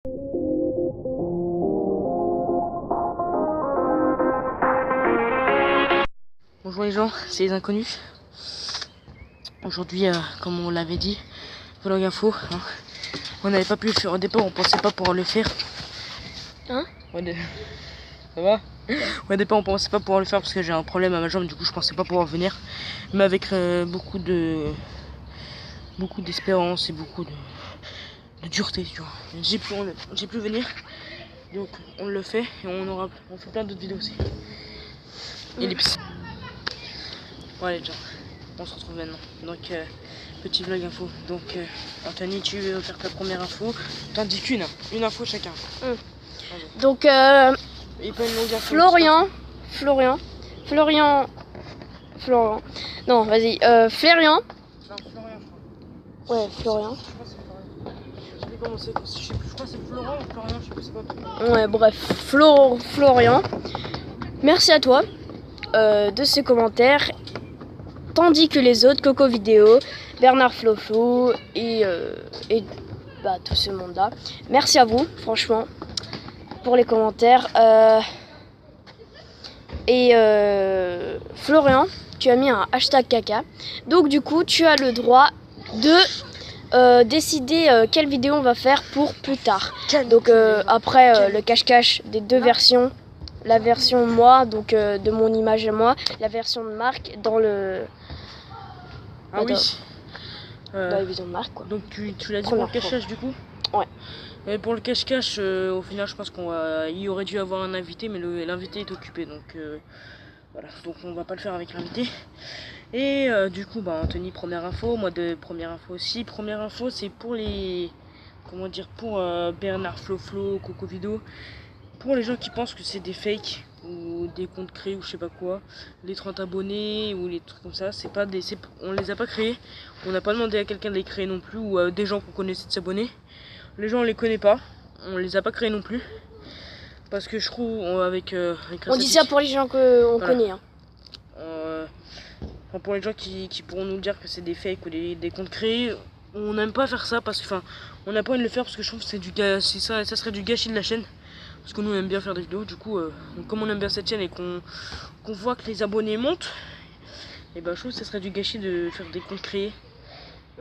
Bonjour les gens, c'est les inconnus. Aujourd'hui, comme on l'avait dit, vlog info, hein, on n'avait pas pu le faire au départ, on pensait pas pouvoir le faire. Hein? Ça va? Au départ on pensait pas pouvoir le faire parce que j'ai un problème à ma jambe, du coup je pensais pas pouvoir venir. Mais avec beaucoup d'espérance et beaucoup de dureté, tu vois. J'ai pu venir, donc on le fait et on fait plein d'autres vidéos aussi. Et les petits. Bon allez déjà, on se retrouve maintenant. Donc petit vlog info. Donc Anthony, tu veux faire ta première info? T'en dis une info chacun. Donc Et pas une longue info, Florian. Non, vas-y. Florian. Non, Florian, je Ouais, Florian. crois. Je sais comment c'est. Je crois que c'est Florent ou Florian, je sais plus c'est quoi. Ouais, bref, Florian. Merci à toi de ces commentaires. Tandis que les autres, Coco Vidéo, Bernard Floflo et tout ce monde-là. Merci à vous, franchement, pour les commentaires. Florian, tu as mis un hashtag caca. Donc du coup, tu as le droit de décider quelle vidéo on va faire pour plus tard. Donc après le cache-cache des deux versions. La version moi, donc de mon image à moi. La version de Marc dans le... Ah oui. Dans la vision de Marc, quoi. Donc tu l'as dit pour le cache-cache du coup? Ouais. Et pour le cache-cache, au final je pense qu'il aurait dû avoir un invité, mais l'invité est occupé, donc voilà, donc on va pas le faire avec l'invité. Et du coup Anthony, première info, moi de première info aussi. Première info, c'est pour les, comment dire, pour Bernard Floflo, Coco Vidéo, pour les gens qui pensent que c'est des fakes ou des comptes créés ou je sais pas quoi, les 30 abonnés ou les trucs comme ça, on les a pas créés, on n'a pas demandé à quelqu'un de les créer non plus, ou à des gens qu'on connaissait de s'abonner. Les gens on les connaît pas, on les a pas créés non plus, parce que je trouve avec on dit ça pour les gens qu'on connaît, hein. Enfin, pour les gens qui pourront nous dire que c'est des fakes ou des comptes créés, on n'aime pas faire ça, parce que on n'a pas envie de le faire, parce que je trouve que ça serait du gâchis de la chaîne. Parce que nous on aime bien faire des vidéos, du coup comme on aime bien cette chaîne et qu'on voit que les abonnés montent, et je trouve que ça serait du gâchis de faire des comptes créés.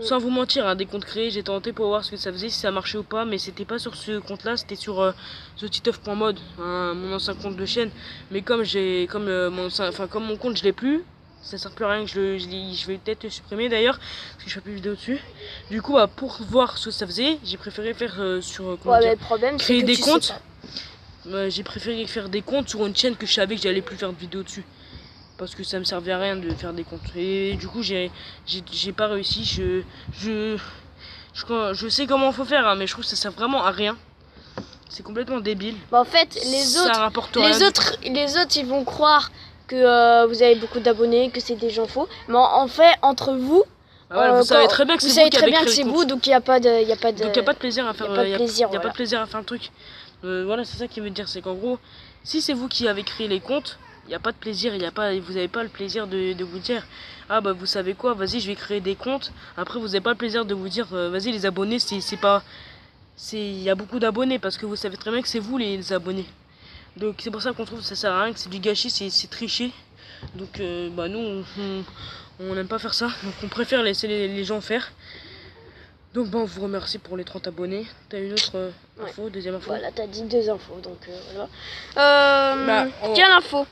Sans vous mentir, hein, des comptes créés, j'ai tenté pour voir ce que ça faisait, si ça marchait ou pas, mais c'était pas sur ce compte là, c'était sur titeuf.mode, hein, mon ancien compte de chaîne. Mais comme mon compte je l'ai plus, ça sert plus à rien que je vais peut-être le supprimer d'ailleurs, parce que je fais plus de vidéos dessus. Du coup pour voir ce que ça faisait, j'ai préféré faire le problème, créer des comptes. J'ai préféré faire des comptes sur une chaîne que je savais que j'allais plus faire de vidéos dessus, parce que ça me servait à rien de faire des comptes. Et du coup j'ai pas réussi. Je sais comment il faut faire, hein, mais je trouve que ça sert vraiment à rien. C'est complètement débile. En fait les autres ils vont croire que vous avez beaucoup d'abonnés, que c'est des gens faux, mais en fait entre vous, vous savez très bien que c'est vous, donc il n'y a pas de plaisir à faire, pas de plaisir à faire un truc. Voilà, c'est ça qui veut dire, c'est qu'en gros, si c'est vous qui avez créé les comptes, il n'y a pas de plaisir, vous n'avez pas le plaisir de vous dire, ah vous savez quoi, vas-y je vais créer des comptes. Après vous n'avez pas le plaisir de vous dire, vas-y les abonnés, il y a beaucoup d'abonnés, parce que vous savez très bien que c'est vous les abonnés. Donc c'est pour ça qu'on trouve que ça sert à rien, que c'est du gâchis, c'est tricher. Donc nous on n'aime pas faire ça, donc on préfère laisser les gens faire. Donc on vous remercie pour les 30 abonnés. T'as une autre info, deuxième info? Voilà, t'as dit 2 infos, donc voilà. Quelle info?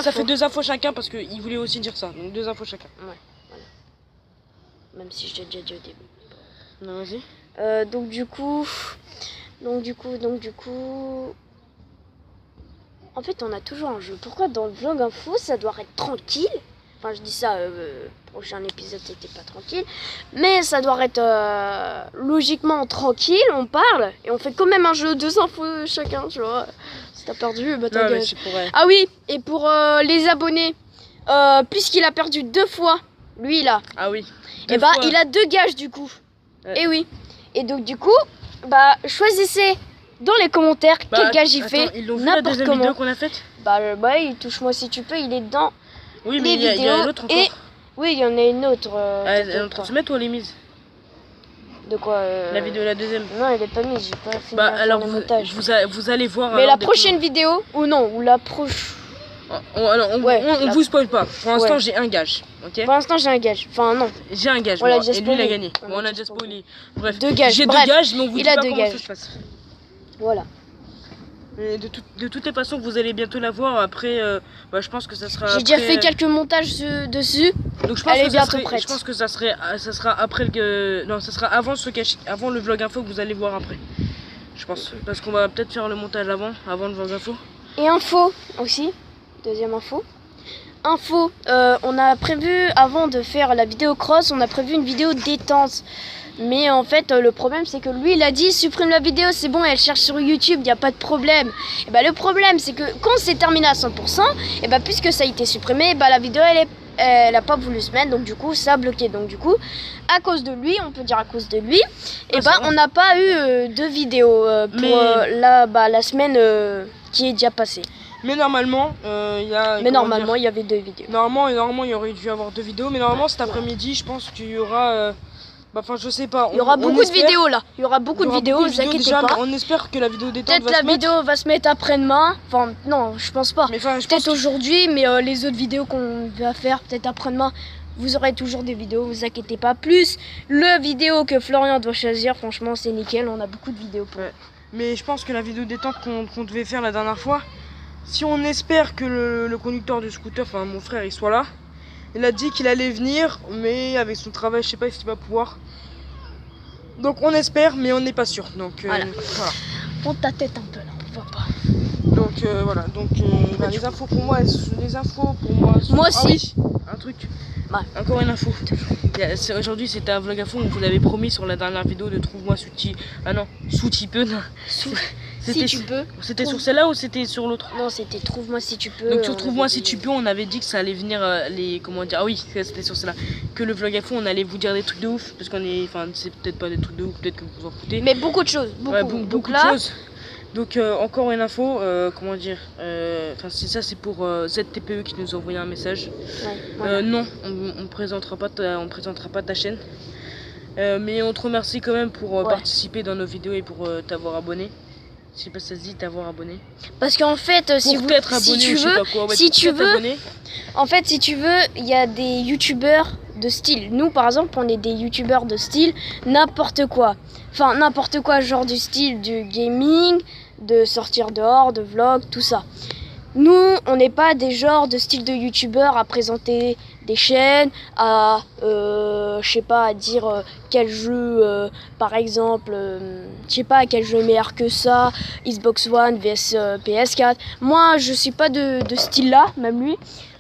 Ça fait 2 infos chacun, parce qu'il voulait aussi dire ça, donc 2 infos chacun. Ouais, voilà. Même si je t'ai déjà dit au début. Non, vas-y. Donc du coup... En fait, on a toujours un jeu. Pourquoi dans le vlog info, ça doit être tranquille? Enfin, je dis ça, prochain épisode, c'était pas tranquille. Mais ça doit être logiquement tranquille, on parle. Et on fait quand même un jeu, 2 infos chacun, tu vois. Si t'as perdu, t'as gagné. Ah oui, et pour les abonnés, puisqu'il a perdu 2 fois, lui là. Ah oui. Et il a 2 gages du coup. Et oui. Et donc du coup, choisissez dans les commentaires quel gage il fait. Ils l'ont vu la deuxième vidéo qu'on a faite? Il touche-moi si tu peux, il est dans... Oui, mais il y a une autre encore. Oui, il y en a une autre. Tu mets toi les mises? De quoi La vidéo, la deuxième. Non, elle est pas mise, j'ai pas fini Bah à faire alors le montage. vous allez voir. Mais alors, la prochaine vidéo, ou non, ou la prochaine... On vous spoil pas. Pour l'instant, j'ai un gage. Ok. Pour l'instant, j'ai un gage. Enfin, non. J'ai un gage. On l'a Moi, déjà et lui, il a spoilé. gagné. Bon, on a déjà spoilé. Bref. Deux gages. J'ai Bref, deux gages, mais on vous il dit a pas deux comment gages. ça se passe. Voilà. Et de toutes les façons, vous allez bientôt la voir. Après, bah, je pense que ça sera. J'ai déjà fait quelques montages dessus. Donc je pense Elle est que bientôt prête. Je pense que ça sera après le. Non, ça sera avant avant le vlog info que vous allez voir après. Je pense. Parce qu'on va peut-être faire le montage avant le vlog info. Et info aussi. Deuxième info. On a prévu, avant de faire la vidéo cross, on a prévu une vidéo détente. Mais en fait, le problème, c'est que lui, il a dit, supprime la vidéo, c'est bon, elle cherche sur YouTube, il n'y a pas de problème. Et bah, le problème, c'est que quand c'est terminé à 100%, et bah, puisque ça a été supprimé, bah, la vidéo, elle a pas voulu se mettre, donc du coup, ça a bloqué. Donc du coup, à cause de lui, on peut dire à cause de lui, et bah, on n'a pas eu de vidéo pour la semaine qui est déjà passée. Mais normalement, il y a. Mais normalement, il y avait 2 vidéos. Normalement, il y aurait dû y avoir 2 vidéos. Mais normalement, cet après-midi, je pense qu'il y aura. Enfin, je sais pas. Il y aura beaucoup de vidéos là. Il y aura beaucoup de vidéos, vous inquiétez déjà, pas. On espère que la vidéo détente peut-être la vidéo va se mettre après-demain. Enfin, non, je pense pas. Peut-être aujourd'hui, mais les autres vidéos qu'on va faire, peut-être après-demain, vous aurez toujours des vidéos, vous inquiétez pas. Plus le vidéo que Florian doit choisir, franchement, c'est nickel. On a beaucoup de vidéos pour. Ouais. Mais je pense que la vidéo détente qu'on devait faire la dernière fois, si on espère que le conducteur du scooter, enfin mon frère, il soit là, il a dit qu'il allait venir, mais avec son travail, je sais pas s'il va pouvoir. Donc on espère, mais on n'est pas sûr. Donc voilà. Monte ta tête un peu là, on voit pas. Donc voilà. Donc les infos pour moi, Moi aussi. Ah oui, un truc. Ouais. Encore une info. Aujourd'hui c'était un vlog info. On vous avait promis sur la dernière vidéo de trouve-moi sous petit peu. Si tu peux. C'était sur celle-là ou c'était sur l'autre? Non, c'était trouve-moi si tu peux. Donc sur trouve-moi si tu peux, on avait dit que ça allait venir comment dire. Ah oui, c'était sur celle-là. Que le vlog info, on allait vous dire des trucs de ouf parce qu'on est, enfin c'est peut-être pas des trucs de ouf, peut-être que vous en foutez. Mais beaucoup de choses, beaucoup de choses. Donc encore une info, comment dire, enfin c'est pour ZTPE qui nous a envoyé un message. Ouais, voilà. Non, on présentera pas ta chaîne. Mais on te remercie quand même pour participer dans nos vidéos et pour t'avoir abonné. Je sais pas si ça se dit t'avoir abonné. Parce qu'en fait, si tu veux, en fait, si tu veux, il y a des youtubeurs de style. Nous, par exemple, on est des youtubeurs de style n'importe quoi. Enfin, n'importe quoi, genre du style du gaming, de sortir dehors, de vlog, tout ça. Nous, on n'est pas des genres de style de youtubeurs à présenter des chaînes, à, je sais pas, à dire quel jeu, par exemple, je sais pas, quel jeu est meilleur que ça, Xbox One vs PS4. Moi, je suis pas de style là, même lui.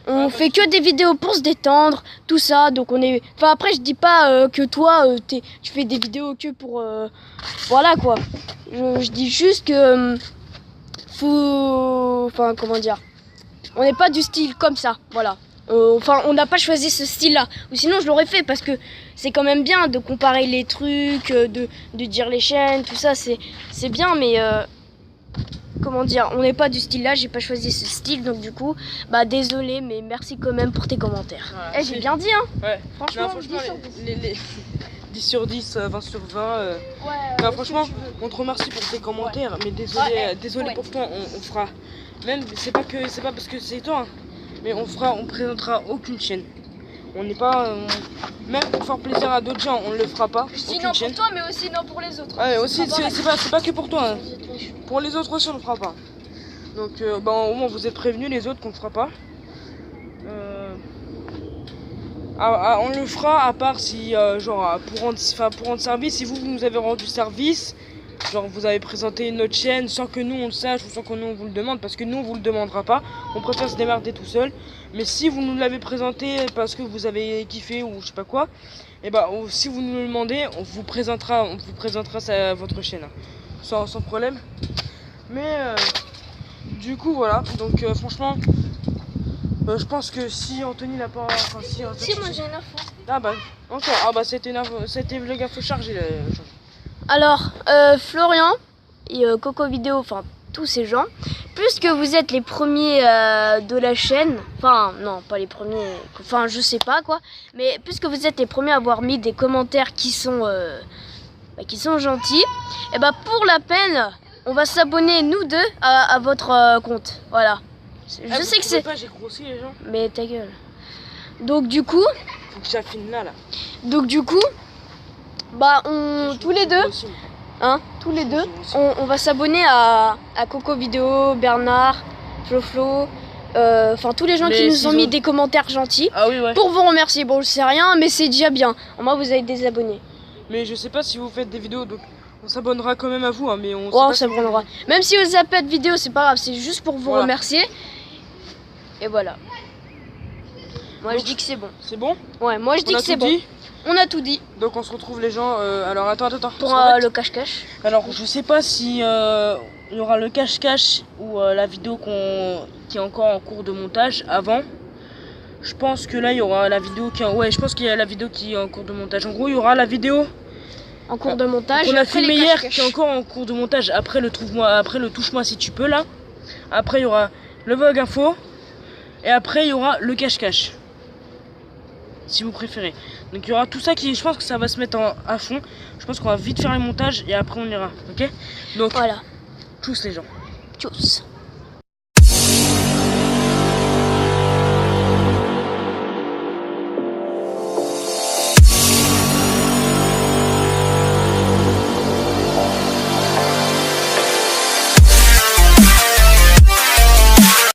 On fait que des vidéos pour se détendre, tout ça, donc on est... Enfin après, je dis pas que toi, tu fais des vidéos que pour... Voilà quoi. Je dis juste que... Enfin, comment dire, on n'est pas du style comme ça, voilà. Enfin, on n'a pas choisi ce style-là. Ou sinon, je l'aurais fait parce que c'est quand même bien de comparer les trucs, de dire les chaînes, tout ça, c'est bien, mais... comment dire, on n'est pas du style là, j'ai pas choisi ce style, donc du coup, bah désolé, mais merci quand même pour tes commentaires. Voilà, j'ai bien dit, hein. Ouais. Franchement, non, franchement 10 sur 10, 20 sur 20. Non, franchement, on te remercie pour tes commentaires, mais désolé pour toi, on fera. Même, c'est pas parce que c'est toi, hein, mais on présentera aucune chaîne. On n'est pas. Même pour faire plaisir à d'autres gens, on ne le fera pas. Je dis non pour toi, mais aussi non pour les autres. Ouais, aussi, c'est pas que pour toi. Hein. Pour les autres aussi, on ne le fera pas. Donc, bah, au moins, vous êtes prévenus, les autres, qu'on ne fera pas. On le fera à part si, genre, pour rendre service, si vous nous avez rendu service, genre vous avez présenté notre chaîne sans que nous on le sache ou sans que nous on vous le demande, parce que nous on vous le demandera pas, on préfère se démerder tout seul. Mais si vous nous l'avez présenté parce que vous avez kiffé ou je sais pas quoi, et bah si vous nous le demandez, on vous présentera votre chaîne, sans problème. Mais du coup voilà, donc franchement, je pense que si Anthony n'a pas... Enfin, si moi j'ai une info. Ah bah, encore. Ah bah c'était le gars faut charger. Alors, Florian et Coco Vidéo, enfin tous ces gens, puisque vous êtes les premiers de la chaîne, enfin non pas les premiers, enfin je sais pas quoi, mais puisque vous êtes les premiers à avoir mis des commentaires qui sont qui sont gentils, et bah pour la peine, on va s'abonner nous deux à votre compte. Voilà. Je sais que c'est. J'ai grossi les gens. Mais ta gueule. Donc du coup. Faut que j'affine là. Donc du coup, bah tous les deux, on va s'abonner à Coco Vidéo, Bernard, Flo, enfin tous les gens qui nous ont mis des commentaires gentils. Ah oui, ouais. Pour vous remercier. Bon, je sais rien, mais c'est déjà bien. Au moins vous avez des abonnés. Mais je sais pas si vous faites des vidéos, donc on s'abonnera quand même à vous, hein, mais on s'abonnera. Même si vous avez pas de vidéo, c'est pas grave, c'est juste pour vous remercier. Et voilà. Moi je dis que c'est bon. C'est bon? Ouais, moi je dis que c'est bon. On a tout dit. Donc on se retrouve les gens. Alors attends. Pour le cache-cache. Alors je sais pas si il y aura le cache-cache ou la vidéo qui est encore en cours de montage avant. Je pense que là il y aura la vidéo qui je pense qu'il y a la vidéo qui est en cours de montage. En gros il y aura la vidéo en cours de montage. On a filmé hier qui est encore en cours de montage. Après le touche-moi si tu peux là. Après il y aura le vlog info. Et après il y aura le cache-cache. Si vous préférez. Donc il y aura tout ça je pense que ça va se mettre à fond. Je pense qu'on va vite faire les montages et après on ira. Ok? Donc voilà. Tchuss les gens. Tchuss.